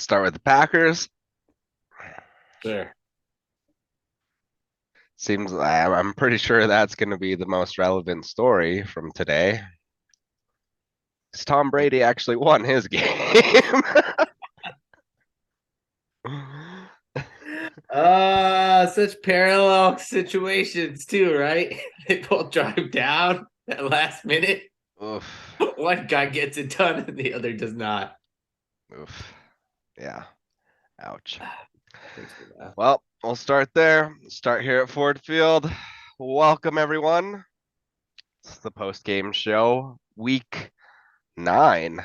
Start with the Packers. Sure. I'm pretty sure that's going to be the most relevant story from today. 'Cause Tom Brady actually won his game. Such parallel situations too, right? They both drive down at last minute. Oof. One guy gets it done and the other does not. Oof. Yeah. Ouch. Makes me laugh. Well, we'll start there. Start here at Ford Field. Welcome, everyone. It's the post-game show, week 9.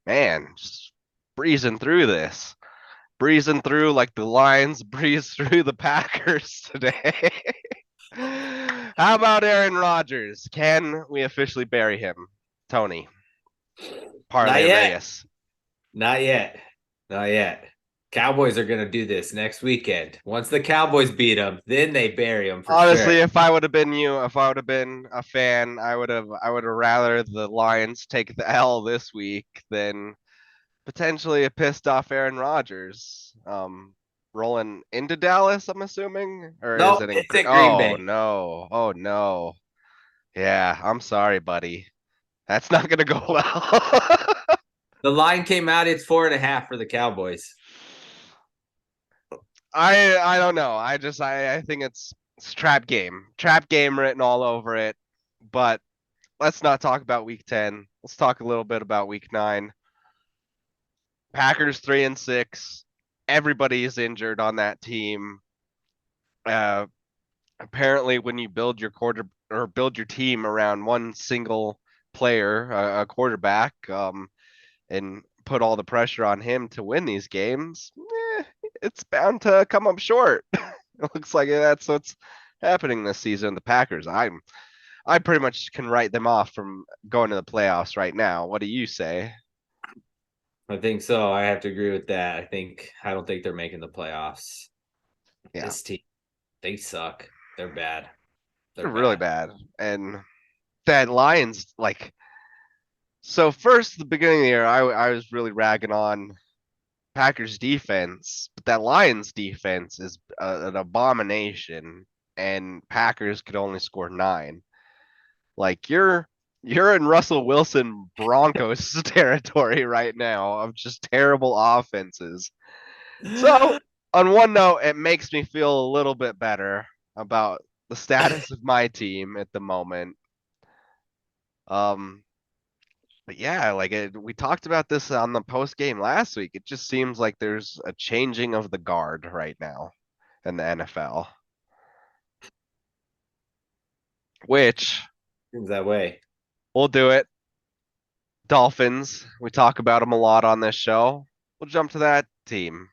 Man, just breezing through this. Breezing through like the Lions breeze through the Packers today. How about Aaron Rodgers? Can we officially bury him? Tony, Not Parlay yet. Reyes. Not yet. Not yet. Cowboys are gonna do this next weekend. Once the Cowboys beat them, then they bury them for sure. Honestly, if I would have been you, if I would have been a fan, I would have rather the Lions take the L this week than potentially a pissed off Aaron Rodgers. Rolling into Dallas, I'm assuming, or is Nope, it in? it's in Green Oh Bay. no! Oh no! Yeah, I'm sorry, buddy. That's not gonna go well. The line came out, it's 4.5 for the Cowboys. I don't know. I think it's trap game written all over it. But let's not talk about week 10. Let's talk a little bit about week 9. Packers 3-6. Everybody is injured on that team. Uh, Apparently, when you build your build your team around one single player, a quarterback, and put all the pressure on him to win these games, it's bound to come up short. It looks like that's what's happening this season. The Packers, I pretty much can write them off from going to the playoffs right now. What do you say? I think so. I have to agree with that. I don't think they're making the playoffs. Yeah, This team, they suck. They're bad. They're they're really bad. bad. And that Lions, like, so first, the beginning of the year, I was really ragging on Packers defense, but that Lions defense is an abomination, and Packers could only score 9. Like you're in Russell Wilson Broncos territory right now of just terrible offenses. So, on one note, it makes me feel a little bit better about the status of my team at the moment. Um, but yeah, we talked about this on the post game last week. It just seems like there's a changing of the guard right now in the NFL, which Seems that way. we'll do it. Dolphins, we talk about them a lot on this show. We'll jump to that team.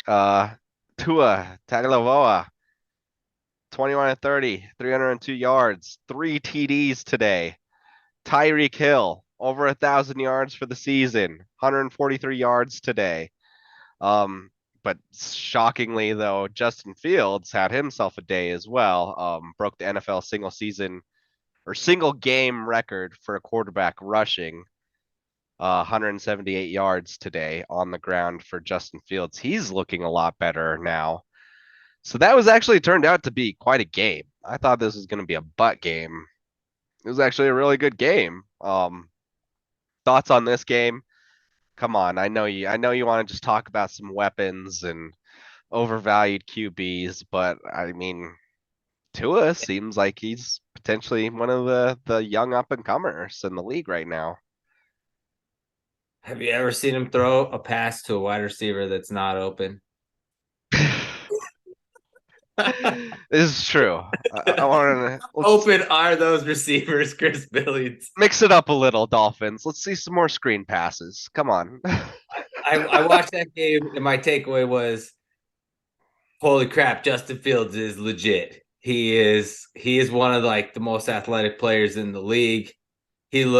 Uh, Tua Tagovailoa, 21 and 30, 302 yards, 3 TDs today. Tyreek Hill, over 1,000 yards for the season, 143 yards today. But shockingly, though, Justin Fields had himself a day as well. Broke the NFL single game record for a quarterback rushing. 178 yards today on the ground for Justin Fields. He's looking a lot better now. So that was actually turned out to be quite a game. I thought this was going to be a butt game. It was actually a really good game. Thoughts on this game? Come on, I know you want to just talk about some weapons and overvalued QBs, but I mean, Tua seems like he's potentially one of the young up and comers in the league right now. Have you ever seen him throw a pass to a wide receiver that's not open? This is true. I want to let's Open are those receivers, Chris Billings? mix it up a little, Dolphins. Let's see some more screen passes. Come on. I watched that game and my takeaway was, holy crap, Justin Fields is legit. He is one of like the most athletic players in the league. This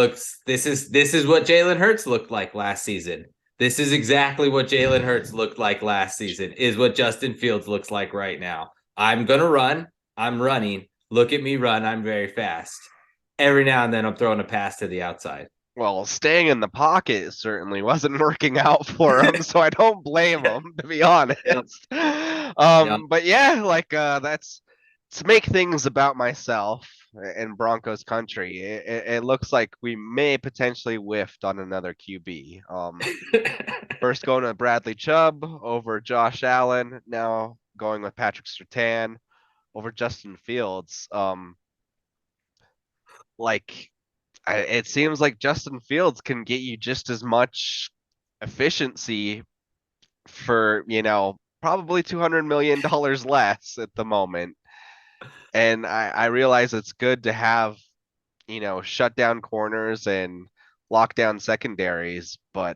is what Jalen Hurts looked like last season. This is exactly what Jalen Hurts looked like last season, is what Justin Fields looks like right now. I'm gonna run. I'm running. Look at me run. I'm very fast. Every now and then I'm throwing a pass to the outside. Well, staying in the pocket certainly wasn't working out for him, so I don't blame Yeah. him, to be honest. Yep. Yep. But yeah, like that's to make things about myself in Broncos country. It looks like we may potentially whiffed on another QB. First going to Bradley Chubb over Josh Allen, now going with Patrick Surtain over Justin Fields. Like it seems like Justin Fields can get you just as much efficiency for, probably $200 million less at the moment. And I realize it's good to have, shut down corners and lock down secondaries, but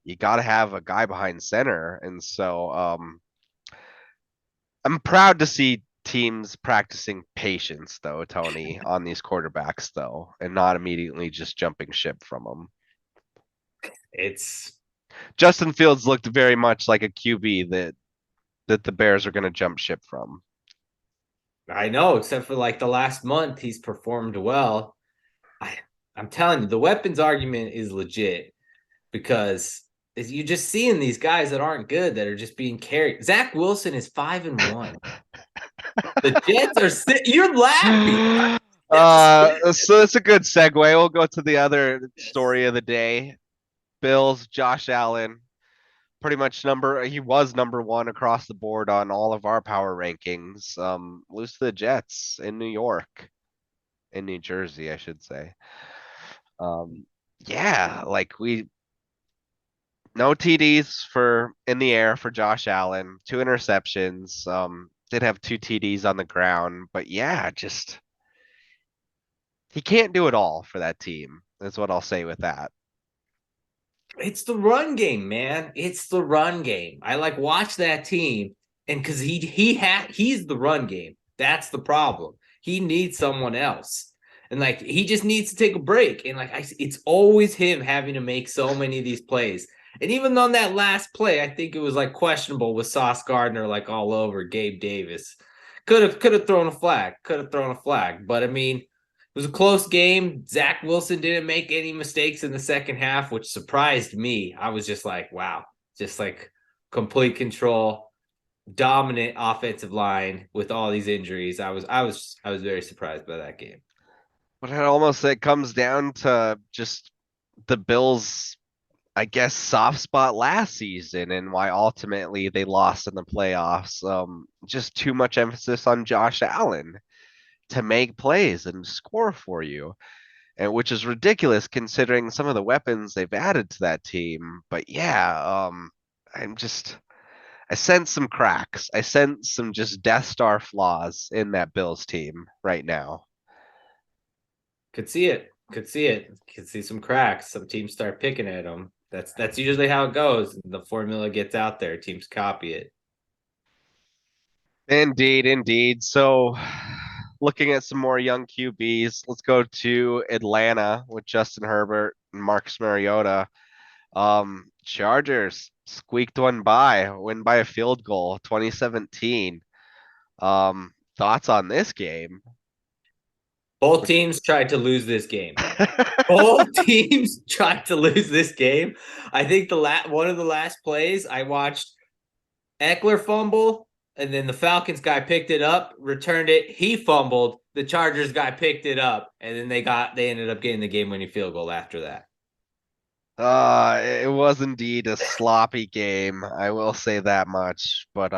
you got to have a guy behind center. And so I'm proud to see teams practicing patience, though, Tony, on these quarterbacks, though, and not immediately just jumping ship from them. It's Justin Fields looked very much like a QB that the Bears are going to jump ship from. I know, except for like the last month, he's performed well. I, I'm telling you, the weapons argument is legit because you're just seeing these guys that aren't good that are just being carried. Zach Wilson is 5-1. The Jets are. You're laughing. So it's a good segue. We'll go to the other story of the day. Bills, Josh Allen, pretty much he was number one across the board on all of our power rankings. Lose to the Jets in New York, in New Jersey, I should say. Yeah, like no TDs for in the air for Josh Allen, two interceptions. Did have two TDs on the ground, but yeah, just he can't do it all for that team. That's what I'll say with that. It's the run game, man. It's the run game. I like watch that team, and because he's the run game. That's the problem. He needs someone else, and like he just needs to take a break. And like it's always him having to make so many of these plays. And even on that last play, I think it was like questionable with Sauce Gardner like all over Gabe Davis. Could have thrown a flag. Could have thrown a flag. But I mean, it was a close game. Zach Wilson didn't make any mistakes in the second half, which surprised me. I was just like, wow, just like complete control, dominant offensive line with all these injuries. I was very surprised by that game. But it comes down to just the Bills, I guess, soft spot last season and why ultimately they lost in the playoffs. Just too much emphasis on Josh Allen to make plays and score for you, and which is ridiculous considering some of the weapons they've added to that team. But yeah, I'm just I sense some cracks. I sense some just Death Star flaws in that Bills team right now. Could see it. Could see it. Could see some cracks. Some teams start picking at them. That's usually how it goes. The formula gets out there. Teams copy it. Indeed, indeed. So, looking at some more young QBs, let's go to Atlanta with Justin Herbert and Marcus Mariota. Chargers squeaked win by a field goal, 2017. Thoughts on this game? Both teams tried to lose this game. Both teams tried to lose this game. I think one of the last plays I watched Eckler fumble, and then the Falcons guy picked it up, returned it. He fumbled. The Chargers guy picked it up, and then they ended up getting the game-winning field goal after that. It was indeed a sloppy game. I will say that much, but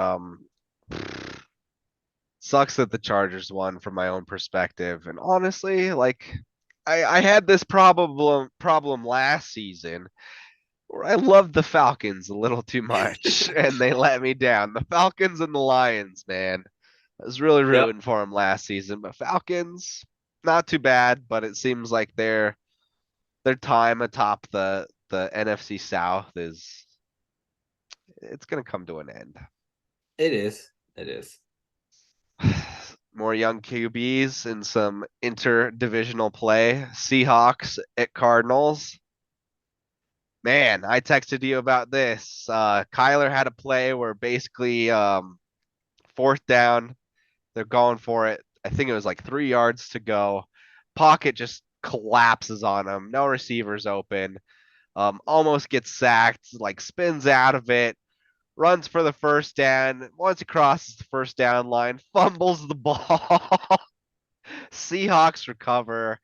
sucks that the Chargers won from my own perspective. And honestly, like I had this problem last season where I loved the Falcons a little too much and they let me down. The Falcons and the Lions, man. I was really Yep, rooting for them last season, but Falcons not too bad, but it seems like their time atop the NFC South is it's gonna come to an end. it is. It is. More young QBs and some interdivisional play. Seahawks at Cardinals. Man, I texted you about this. Kyler had a play where basically fourth down, they're going for it. I think it was like 3 yards to go. Pocket just collapses on him. No receivers open. Almost gets sacked, like spins out of it, runs for the first down. Once he crosses the first down line, fumbles the ball. Seahawks recover.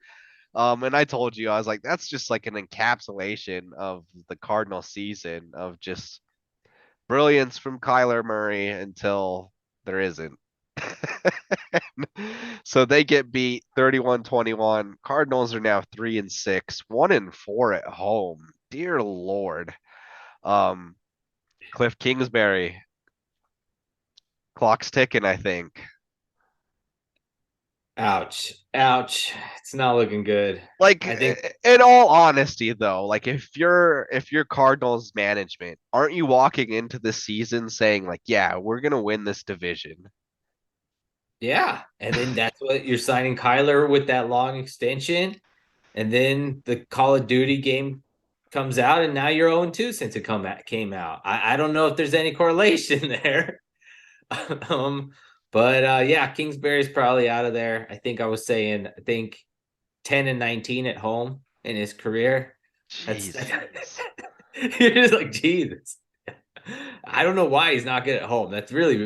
And I told you, I was like, that's just like an encapsulation of the Cardinal season of just brilliance from Kyler Murray until there isn't. So they get beat 31-21. Cardinals are now 3-6, 1-4 at home. Dear Lord. Um, Cliff Kingsbury, clock's ticking, I think. Ouch. Ouch. It's not looking good. Like I think, in all honesty though, like if you're Cardinals management, aren't you walking into the season saying like, yeah, we're gonna win this division? yeah. And then that's what you're signing Kyler with that long extension. And then the Call of Duty game comes out, and now you're 0-2 since it came out. I don't know if there's any correlation there. um, but yeah, Kingsbury's probably out of there. I think I was saying, I think 10-19 at home in his career. That's Jesus. you're just like, Jesus. I don't know why he's not good at home. That's really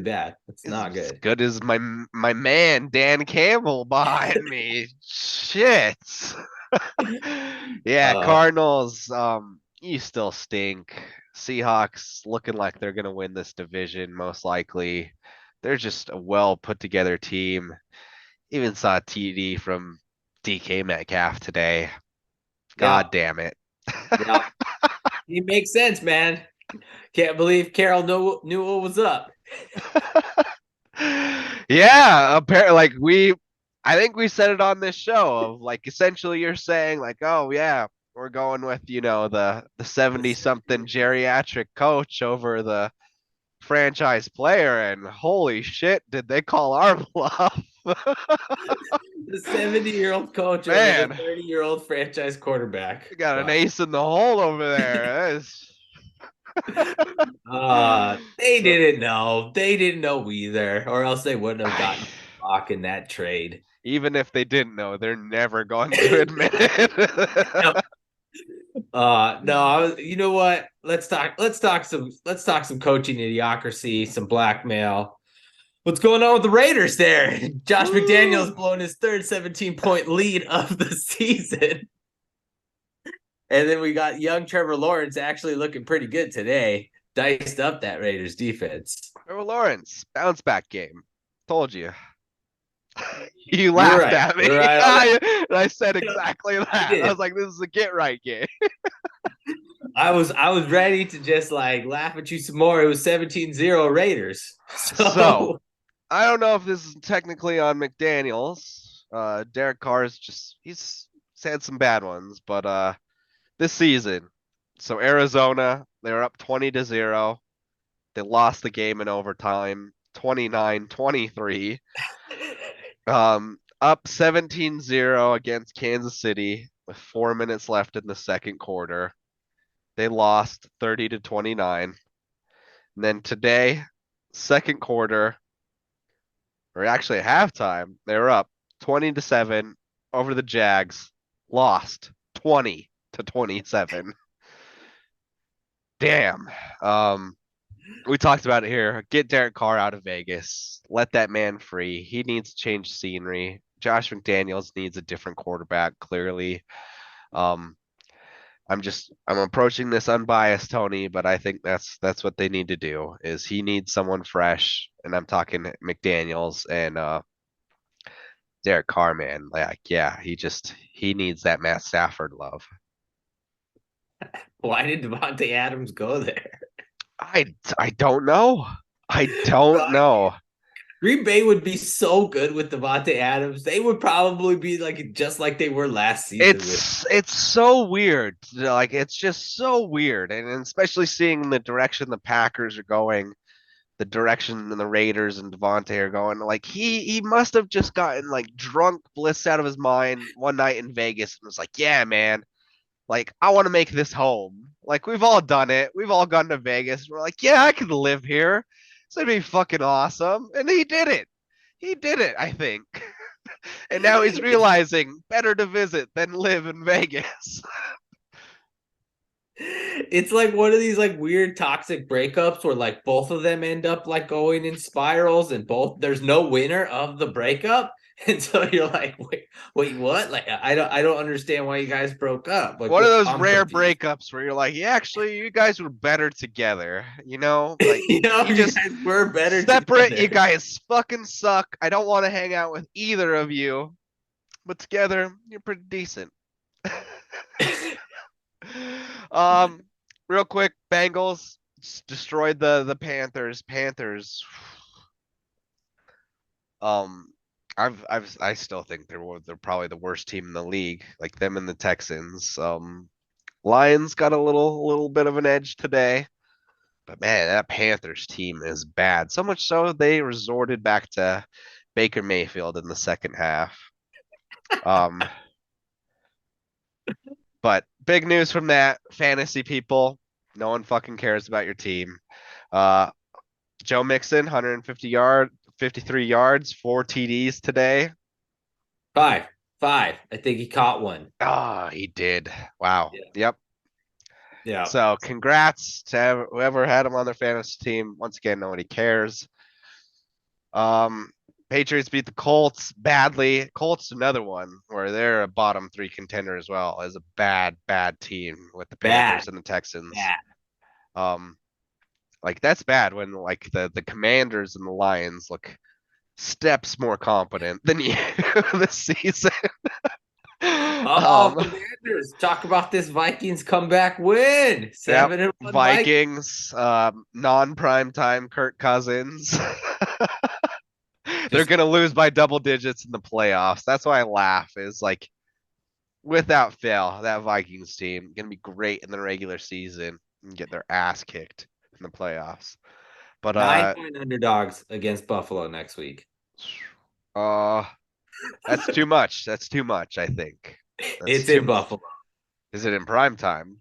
bad. That's not As good. good as my man Dan Campbell behind me. Shit. Yeah, Uh, Cardinals, you still stink. Seahawks looking like they're gonna win this division, most likely. They're just a well put together team. Even saw a TD from DK Metcalf today. yeah, God damn it. yeah. He makes sense, man. Can't believe Carroll knew what was up. Yeah, apparently, like I think we said it on this show of like essentially you're saying like, oh yeah, we're going with the 70 something geriatric coach over the franchise player, and holy shit, did they call our bluff? The 70-year-old coach over the Man, 30-year-old franchise quarterback. we got an Wow. ace in the hole over there. That is They so. didn't know. They didn't know either, or else they wouldn't have I, gotten lock in that trade. even if they didn't know, they're never going to admit Yep. it. No, you know what? Let's talk some coaching idiocracy, some blackmail. What's going on with the Raiders there? Josh McDaniels Woo! blowing his third 17-point lead of the season. And then we got young Trevor Lawrence actually looking pretty good today. Diced up that Raiders defense. Trevor Lawrence, bounce back game. Told you. You You're laughed right. at me. You're right on that. I said You know, exactly I that. I was did. like, this is a get right game. I was ready to just like laugh at you some more. It was 17-0 Raiders. So, So I don't know if this is technically on McDaniels. Derek Carr's he's had some bad ones, but this season, so Arizona, they were up 20-0. They lost the game in overtime, 29-23. Up 17-0 against Kansas City with 4 minutes left in the second quarter. They lost 30-29. And then today, second quarter, or actually at halftime, they were up 20-7 over the Jags, lost 20-27. Damn. Um, we talked about it here. Get Derek Carr out of Vegas. Let that man free. He needs to change scenery. Josh McDaniels needs a different quarterback, clearly. Um, I'm approaching this unbiased, Tony, but I think that's what they need to do is he needs someone fresh, and I'm talking McDaniels and Derek Carr, man. Like, yeah, he needs that Matt Stafford love. why did Devontae Adams go there? I don't know. I don't know. Green Bay would be so good with Devontae Adams. They would probably be like just like they were last season with. It's so weird. Like it's just so weird, and especially seeing the direction the Packers are going, the direction the Raiders and Devontae are going. Like he must have just gotten like drunk bliss out of his mind one night in Vegas and was like, "Yeah, man, like I want to make this home. Like we've all done it. We've all gone to Vegas. We're like, yeah, I could live here. This would be fucking awesome." And he did it. He did it, I think. And now he's realizing better to visit than live in Vegas. It's like one of these like weird toxic breakups where like both of them end up like going in spirals and both there's no winner of the breakup. And so you're like, wait, what? Like I don't understand why you guys broke up. Like One of those I'm rare confused. breakups where you're like, yeah, actually, you guys were better together. Like You know, you you just guys were better separate. You together. guys fucking suck. I don't want to hang out with either of you, but together you're pretty decent. um, Real quick, Bengals destroyed the Panthers. Panthers. Um, I still think they're probably the worst team in the league. Like them and the Texans. Lions got a little bit of an edge today. But man, that Panthers team is bad. So much so they resorted back to Baker Mayfield in the second half. Um, but big news from that, fantasy people. No one fucking cares about your team. Uh, Joe Mixon, 53 yards, 4 TDs today. Five. Five. I think he caught one. Ah, he did. Wow. Yeah. Yep. Yeah. So congrats to whoever had him on their fantasy team. Once again, nobody cares. Um, Patriots beat the Colts badly. Colts another one where they're a bottom three contender as well as a bad team with the Bad. Panthers and the Texans. Bad. Um, like that's bad when like the Commanders and the Lions look steps more competent than you this season. Oh, Commanders. Talk about this Vikings comeback win. Yep. 7-1 Vikings. Vikings, non-prime time Kirk Cousins. They're Just gonna lose by double digits in the playoffs. That's why I laugh. Is like without fail, that Vikings team gonna be great in the regular season and get their ass kicked in the playoffs. But 9-point underdogs against Buffalo next week. uh that's too much. That's too much, I think. That's It's too in much. Buffalo. Is it in prime time?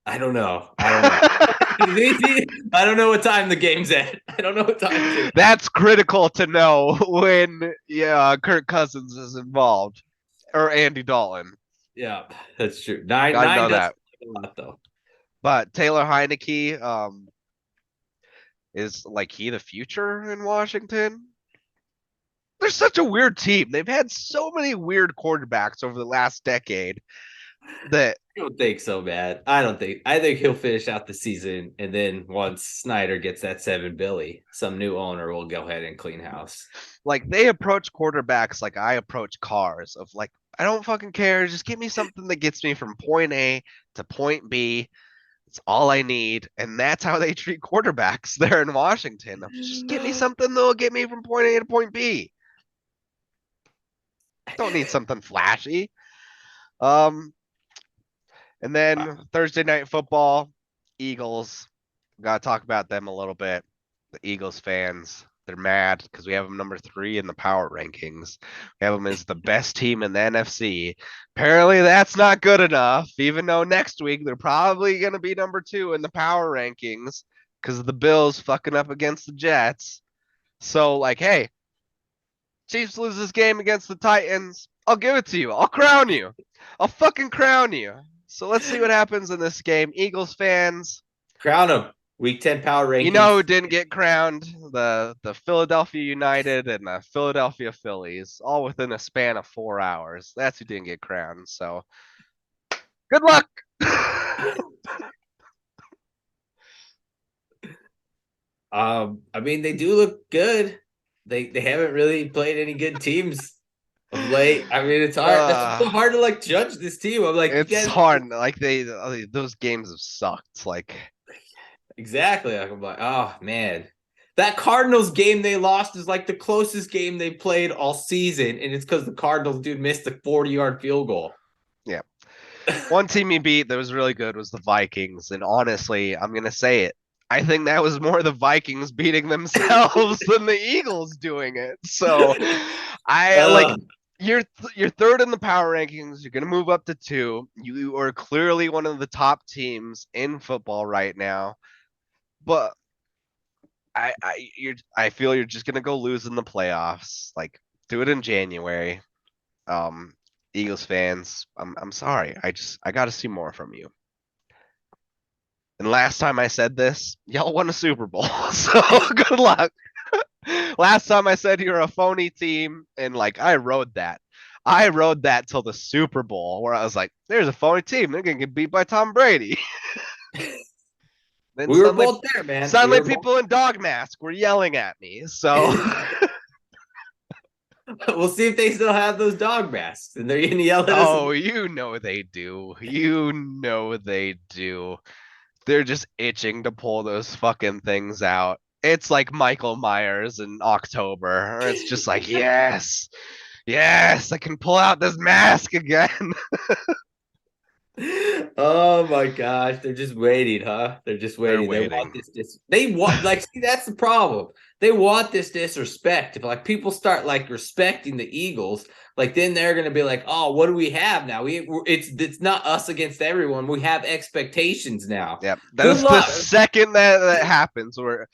I don't know. I don't know. I don't know what time the game's at. I don't know what time it's at. That's critical to know when Kirk Cousins is involved or Andy Dalton. Yeah, that's true. Nine Gotta nine know does that. a lot though. But Taylor Heineke, is like he the future in Washington? They're such a weird team. They've had so many weird quarterbacks over the last decade that I don't think so, man. I don't think. I think he'll finish out the season, and then once Snyder gets that 7 billy, some new owner will go ahead and clean house. like they approach quarterbacks like I approach cars of like I don't fucking care. Just give me something that gets me from point A to point B. It's all I need. And that's how they treat quarterbacks there in Washington. Just give me something that'll get me from point A to point B. Don't need something flashy. Um, and then Thursday night football, Eagles. Got to talk about them a little bit. The Eagles fans, they're mad because we have them number 3 in the power rankings. We have them as the best team in the NFC. Apparently, that's not good enough, even though next week they're probably going to be number 2 in the power rankings because of the Bills fucking up against the Jets. So, like, hey, Chiefs lose this game against the Titans. I'll give it to you. I'll crown you. I'll fucking crown you. So let's see what happens in this game. Eagles fans, Crown him. Week 10 power you know rankings. who didn't get crowned? The Philadelphia United and the Philadelphia Phillies, all within a span of 4 hours. That's who didn't get crowned. So good luck. I mean, they do look good. They haven't really played any good teams of late. I mean, it's hard. It's so hard to like judge this team. I'm like, you It's guys hard. Like those games have sucked. Like exactly. Like, I'm like, oh man. That Cardinals game they lost is like the closest game they played all season, and it's because the Cardinals dude missed a 40-yard field goal. yeah. One team he beat that was really good was the Vikings. And honestly, I'm gonna say it. I think that was more the Vikings beating themselves than the Eagles doing it. So I like you're third in the power rankings. You're gonna move up to 2. You are clearly one of the top teams in football right now. But I feel you're just gonna go lose in the playoffs. Like Do it in January. Eagles fans, I'm sorry. I got to see more from you. And last time I said this, y'all won a Super Bowl. So good luck. Last time I said you're a phony team, and like I rode that. I rode that till the Super Bowl where I was like, there's a phony team. They're gonna get beat by Tom Brady. Then We were suddenly both there, man. We suddenly were both. people in dog masks were yelling at me. So We'll see if they still have those dog masks and they're gonna yell at us. oh, you know they do. You know they do. They're just itching to pull those fucking things out. It's like Michael Myers in October. It's just like, yes, yes, I can pull out this mask again. Oh my gosh, they're just waiting, huh? They're just They're waiting. They want waiting. this. They want like see that's the problem. They want this disrespect. If like people start like respecting the Eagles, like then they're gonna be like, oh, what do we have now? It's not us against everyone. We have expectations now. Yep. Good That's the luck. second that happens where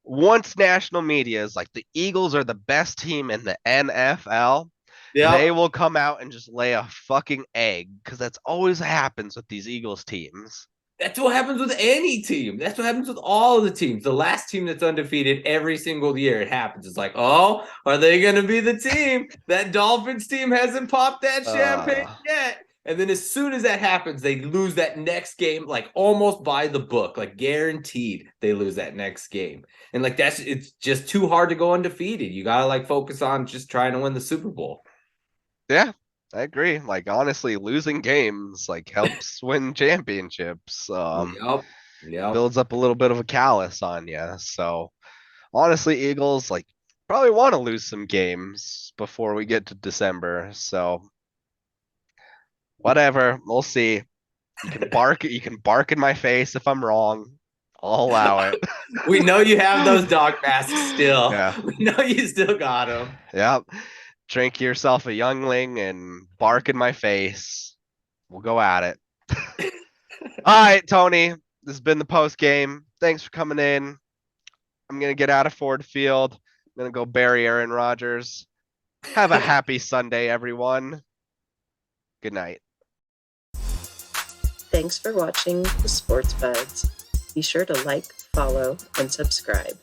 once national media is like the Eagles are the best team in the NFL, they Yeah. will come out and just lay a fucking egg because that's always happens with these Eagles teams. That's what happens with any team. That's what happens with all of the teams. The last team that's undefeated every single year, it happens. It's like, oh, are they going to be the team? That Dolphins team hasn't popped that champagne yet. And then as soon as that happens, they lose that next game, like almost by the book, like guaranteed they lose that next game. And like it's just too hard to go undefeated. You got to like focus on just trying to win the Super Bowl. Yeah, I agree. Like honestly, losing games like helps win championships. Yep. Yep. Builds up a little bit of a callus on you. So honestly, Eagles like probably want to lose some games before we get to December. So whatever, we'll see. You can bark in my face if I'm wrong. I'll allow it. We know you have those dog masks still. Yeah. We know you still got them. Yep. Drink yourself a youngling and bark in my face. We'll go at it. All right, Tony. This has been the post game. Thanks for coming in. I'm gonna get out of Ford Field. I'm gonna go bury Aaron Rodgers. Have a happy Sunday, everyone. Good night. Thanks for watching the Sports Buds. Be sure to like, follow, and subscribe.